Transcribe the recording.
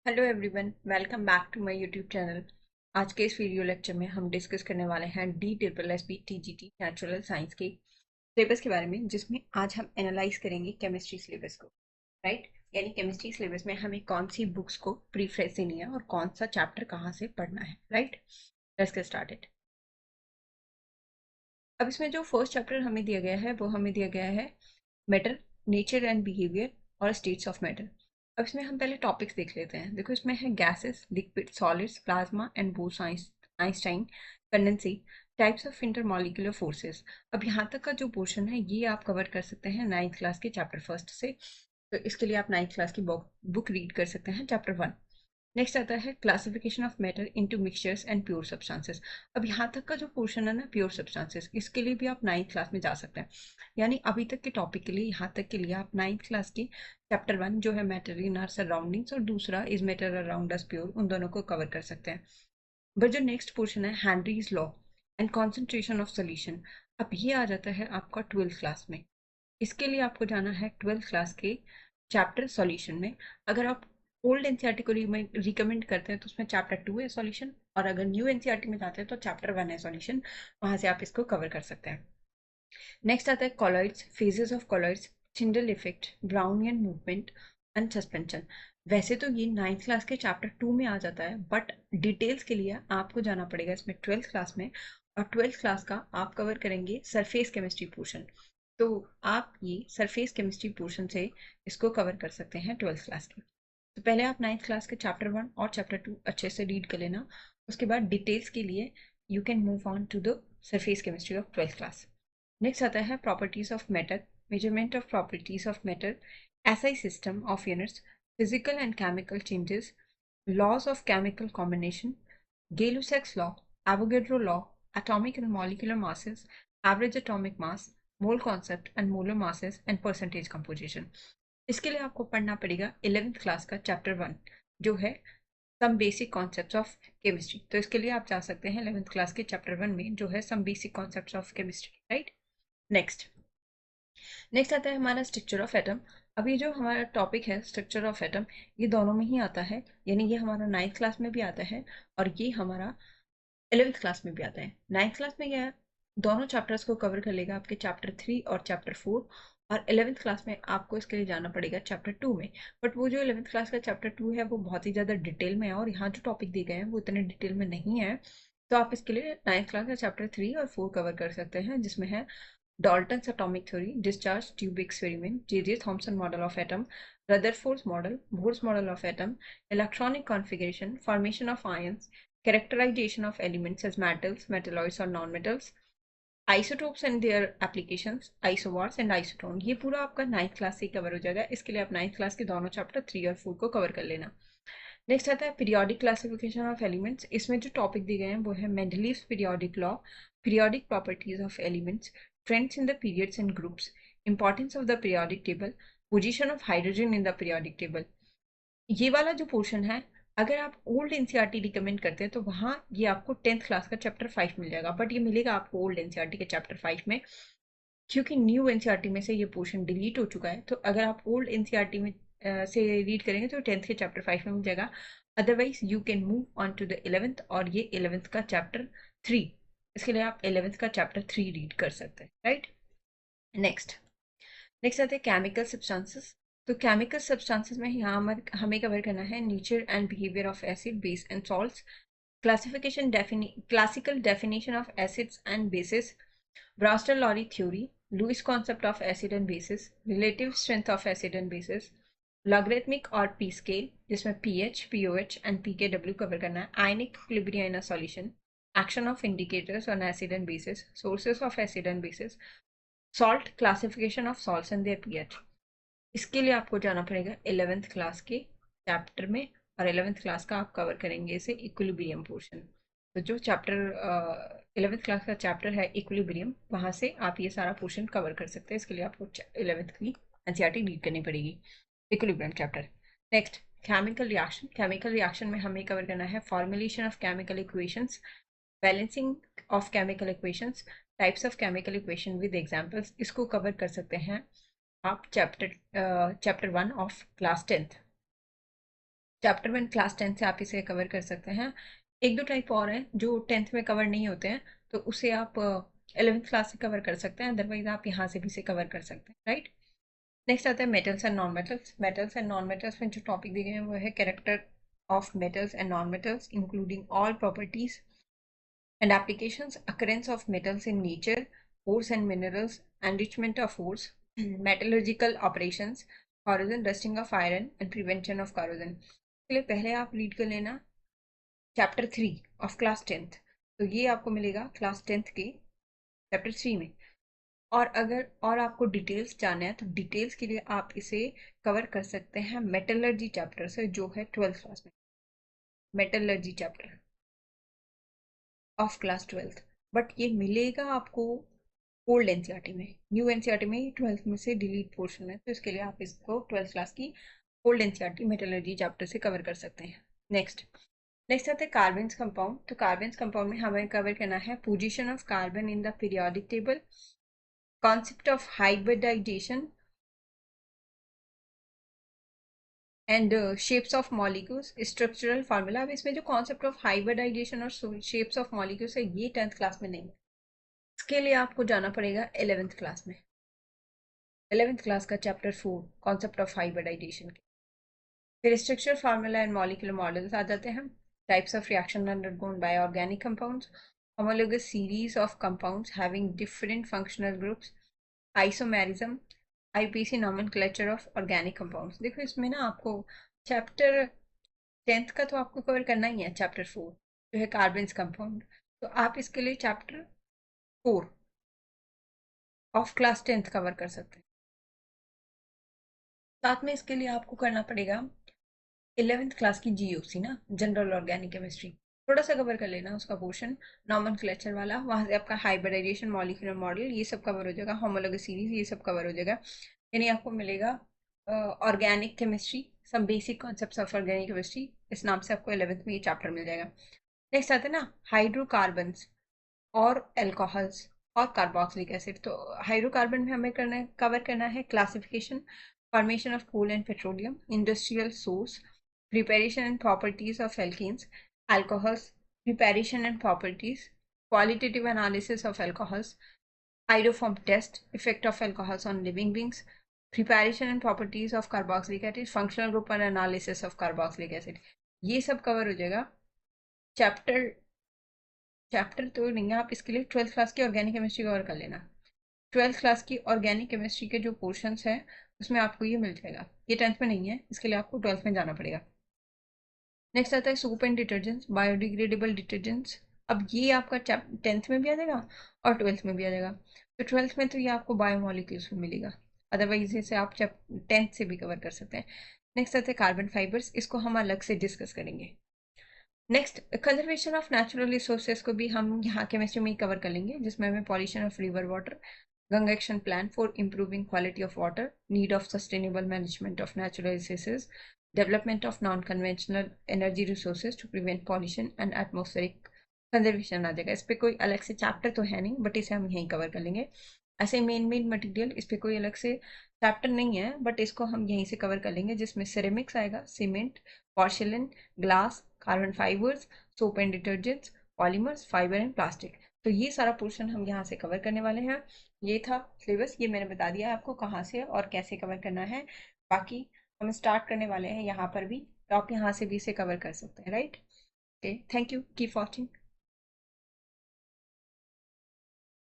Hello everyone, welcome back to my YouTube channel. आज के इस वीडियो लेक्चर में हम डिस्कस करने वाले हैं DSSB नेचुरल साइंस के सिलेबस के बारे में, जिसमें आज हम एनालाइज करेंगे केमिस्ट्री सिलेबस को। राइट, यानी केमिस्ट्री सिलेबस में हमें कौन सी बुक्स को प्रीफ्रेस देनी है और कौन सा चैप्टर कहाँ से पढ़ना है। Right, let's get started. अब इसमें जो फर्स्ट चैप्टर हमें दिया गया है वो हमें दिया गया है मैटर, नेचर एंड बिहेवियर और स्टेट्स ऑफ मैटर। अब इसमें हम पहले टॉपिक्स देख लेते हैं। देखो, इसमें है gases, liquid, solids, plasma and Bose Einstein condensate, types of intermolecular forces. अब यहाँ तक का जो पोर्शन है ये आप कवर कर सकते हैं नाइन्थ क्लास के चैप्टर फर्स्ट से। तो इसके लिए आप नाइन्थ क्लास की बुक रीड कर सकते हैं, चैप्टर वन। नेक्स्ट आता है classification of matter into mixtures and pure substances. अब यहाँ तक का जो पोर्शन है ना, प्योर सब्सटेंसेस, इसके लिए भी आप नाइन्थ क्लास में जा सकते हैं। यानी अभी तक के टॉपिक के लिए, यहाँ तक के लिए आप नाइन्थ क्लास की चैप्टर वन जो है मैटर इन आर सराउंडिंग्स और दूसरा is matter around us pure, उन दोनों को कवर कर सकते हैं। बट जो नेक्स्ट पोर्शन है Henry's law and concentration of solution, अब ये आ जाता है आपका ट्वेल्थ क्लास में। इसके लिए आपको जाना है ट्वेल्थ क्लास के चैप्टर सॉल्यूशन में। अगर आप ओल्ड एनसीईआरटी को रिकमेंड करते हैं तो उसमें चैप्टर टू है सॉल्यूशन, और अगर न्यू एनसीईआरटी में जाते हैं तो चैप्टर वन है सॉल्यूशन। वहां से आप इसको कवर कर सकते हैं। नेक्स्ट आता है colloids, phases of colloids, Tyndall effect, Brownian movement and suspension. वैसे तो ये नाइन्थ क्लास के चैप्टर टू में आ जाता है, बट डिटेल्स के लिए आपको जाना पड़ेगा इसमें ट्वेल्थ क्लास में। और ट्वेल्थ क्लास का आप कवर करेंगे सरफेस केमिस्ट्री पोर्शन। तो आप ये सरफेस केमिस्ट्री पोर्शन से इसको कवर कर सकते हैं ट्वेल्थ क्लास के। तो पहले आप नाइन्थ क्लास के चैप्टर वन और चैप्टर टू अच्छे से रीड कर लेना। उसके बाद डिटेल्स के लिए you can move on to the surface chemistry of twelfth class. Next आता है properties of matter, measurement of properties of matter, SI system of units, physical and chemical changes, laws of chemical combination, Gay-Lussac's law, Avogadro law, atomic and molecular masses, average atomic mass, mole concept and molar masses and percentage composition। इसके लिए आपको पढ़ना पड़ेगा 11th class का chapter one, जो है some basic concepts of chemistry. तो इसके लिए आप जा सकते हैं 11th क्लास के चैप्टर वन में, जो है some basic concepts of chemistry. Right, next next आता है हमारा स्ट्रक्चर ऑफ एटम। अब ये जो हमारा टॉपिक है स्ट्रक्चर ऑफ एटम, ये दोनों में ही आता है। यानी ये हमारा नाइन्थ क्लास में भी आता है और ये हमारा 11th क्लास में भी आता है। नाइन्थ क्लास में क्या है, दोनों चैप्टर्स को कवर कर लेगा, आपके चैप्टर थ्री और चैप्टर फोर। और 11th क्लास में आपको इसके लिए जाना पड़ेगा चैप्टर टू में। बट वो जो 11th क्लास का चैप्टर टू है वो बहुत ही ज़्यादा डिटेल में है, और यहाँ जो टॉपिक दिए गए हैं वो इतने डिटेल में नहीं है। तो आप इसके लिए नाइन्थ क्लास का चैप्टर थ्री और फोर कवर कर सकते हैं, जिसमें है Dalton's atomic theory, discharge tube experiment, J.J. Thomson model of atom, Rutherford's model, Bohr's model of atom, electronic configuration, formation of ions, characterization of elements as metals, metalloids or non-metals, isotopes and their applications, isobars and isotone। ये पूरा आपका ninth class से cover हो जाएगा। इसके लिए आप ninth class के दोनों चैप्टर थ्री और फोर को कवर कर लेना। नेक्स्ट आता है पीरियोडिक क्लासिफिकेशन ऑफ एलिमेंट्स। इसमें जो टॉपिक दिए गए हैं वो है Mendeleev's periodic law, periodic properties of elements, trends in the periods and groups, importance of the periodic table, position of hydrogen in the periodic table. ये वाला जो पोर्शन है, अगर आप ओल्ड एनसीईआरटी रिकमेंड करते हैं तो वहाँ ये आपको टेंथ क्लास का चैप्टर फाइव मिल जाएगा, बट ये मिलेगा आपको ओल्ड एनसीईआरटी के चैप्टर फाइव में, क्योंकि न्यू एनसीईआरटी में से ये पोर्शन डिलीट हो चुका है। तो अगर आप ओल्ड एनसीईआरटी में से रीड करेंगे तो टेंथ के चैप्टर फाइव में मिल जाएगा। Otherwise you can move on to the 11th, और ये 11th का चैप्टर थ्री, इसके लिए आप 11th का चैप्टर थ्री रीड कर सकते हैं। राइट, नेक्स्ट नेक्स्ट आते हैं केमिकल सब्सटेंसेस। तो केमिकल सब्सटेंसेस में यहाँ हमें कवर करना है nature and behaviour of acid, base and salts, classical definition of acids and bases, Brastel-Lowry theory, Lewis concept of acid and bases, relative strength of acid and bases, logarithmic और p scale जिसमें pH, pOH and pKw cover करना है, ionic equilibrium in a solution, action of indicators on acid and bases, sources of acid and bases, salt, classification of salts and their pH। इसके लिए आपको जाना पड़ेगा 11th class के chapter में, और 11th क्लास का आप कवर करेंगे इसे इक्विलिब्रियम पोर्शन। तो जो चैप्टर 11th क्लास का चैप्टर है इक्विलिब्रियम, वहाँ से आप ये सारा पोर्शन कवर कर सकते हैं। इसके लिए आपको 11th की एनसीईआरटी रीड करनी पड़ेगी, equilibrium chapter. Next chemical reaction. Chemical reaction में हमें कवर करना है formulation of chemical equations, balancing of chemical equations, types of chemical equation with examples. इसको कवर कर सकते हैं आप chapter one of class tenth. Chapter 1 class 10 से आप इसे कवर कर सकते हैं। एक दो टाइप और हैं जो 10th में कवर नहीं होते हैं, तो उसे आप 11th क्लास से कवर कर सकते हैं, अदरवाइज आप यहाँ से भी इसे कवर कर सकते हैं, राइट। नेक्स्ट आता है metals and non metals. Metals and non metals में जो टॉपिक दिए गए हैं वो है character of metals and non metals including all properties and applications, occurrence of metals in nature, ores and minerals, enrichment of ores, metallurgical operations, corrosion, rusting of iron and prevention of corrosion। चलिए पहले आप read कर लेना chapter 3 of class 10th। तो ये आपको मिलेगा class 10th के चैप्टर 3 में। और अगर और आपको डिटेल्स जानना है तो डिटेल्स के लिए आप इसे कवर कर सकते हैं मेटलर्जी चैप्टर से, जो है 12th क्लास में, metallurgy chapter of class 12th। But ये मिलेगा आपको ओल्ड एनसीईआरटी में। न्यू एनसीईआरटी में 12th में से डिलीट पोर्शन है, तो इसके लिए आप इसको 12th क्लास की ओल्ड एनसीईआरटी मेटलर्जी चैप्टर से कवर कर सकते हैं। नेक्स्ट नेक्स्ट आते हैं कार्बन्स कंपाउंड। तो कार्बन्स कंपाउंड में हमें कवर करना है position of carbon in the periodic table, concept of hybridization and shapes of molecules, structural formula. अब इसमें जो कॉन्सेप्ट ऑफ हाइब्रिडाइजेशन और शेप्स ऑफ मॉलिक्यूल्स है ये 10th क्लास में नहीं है, इसके लिए आपको जाना पड़ेगा 11th क्लास में। 11th क्लास का चैप्टर 4 कॉन्सेप्ट ऑफ हाइब्रिडाइजेशन के। फिर structure formula and molecular models आ जाते हैं। Types of reaction undergone by organic compounds, homologous series of compounds having different functional groups, isomerism, IPC nomenclature of organic compounds। देखो इसमें ना आपको चैप्टर 10th का तो आपको कवर करना ही है, चैप्टर 4 जो है कार्बन्स कंपाउंड। तो आप इसके लिए chapter 4 of class 10th cover कर सकते हैं। साथ में इसके लिए आपको करना पड़ेगा 11th क्लास की जीओसी ना, जनरल ऑर्गेनिक केमिस्ट्री, थोड़ा सा कवर कर लेना उसका पोर्शन, नॉमेनक्लेचर वाला। वहां से आपका हाइब्रिडाइजेशन, मॉलिक्यूलर मॉडल, ये सब कवर हो जाएगा, होमोलॉगस सीरीज ये सब कवर हो जाएगा। यानी आपको मिलेगा organic chemistry, some basic concepts of organic chemistry, इस नाम से आपको 11th में ये चैप्टर मिल जाएगा। नेक्स्ट आता है ना हाइड्रोकार्बन्स और एल्कोहल्स और कार्बोक्सिलिक एसिड। तो हाइड्रोकार्बन में हमें करना है, कवर करना है classification, formation of coal and petroleum, industrial source, preparation and properties of alkenes, alcohols, preparation and properties, qualitative analysis of alcohols, iodoform test, effect of alcohols on living beings, preparation and properties of carboxylic acid, functional group and analysis of carboxylic acid। ये सब cover हो जाएगा chapter chapter तो नहीं है, आप इसके लिए 12th क्लास की ऑर्गेनिक केमिस्ट्री कवर कर लेना। 12th क्लास की ऑर्गेनिक केमिस्ट्री के जो पोर्शंस हैं उसमें आपको ये मिल जाएगा, ये 10th में नहीं है, इसके लिए आपको 12th में जाना पड़ेगा। नेक्स्ट आता है soap and detergents, biodegradable detergents. अब ये आपका 10th में भी आ जाएगा और 12th में भी आ जाएगा। तो 12th में तो ये आपको बायोमोलिक्यूल्स में मिलेगा, अदरवाइज इसे आप 10th से भी कवर कर सकते हैं। नेक्स्ट आता है कार्बन फाइबर्स, इसको हम अलग से डिस्कस करेंगे। Next conservation of natural resources को भी हम यहाँ केमिस्ट्री में ही कवर कर लेंगे, जिसमें हमें pollution of river water, Ganga action plan for improving quality of water, need of sustainable management of natural resources, development of non conventional energy resources to prevent pollution and atmospheric conservation आ जाएगा। इस पर कोई अलग से चैप्टर तो है नहीं, बट इसे हम यहीं कवर कर लेंगे। ऐसे मेन मटेरियल इस पर कोई अलग से चैप्टर नहीं है, बट इसको हम यहीं से कवर कर लेंगे, जिसमें सिरेमिक्स आएगा, cement, porcelain, glass, carbon fibres, soap and detergents, polymers, fibre and plastic. तो ये सारा पोर्शन हम यहाँ से कवर करने वाले हैं। ये था सिलेबस, ये मैंने बता दिया आपको कहाँ से और कैसे कवर करना है। बाकी हम स्टार्ट करने वाले हैं यहाँ पर भी, तो आप यहाँ से भी इसे कवर कर सकते हैं, right. Okay, thank you, keep watching.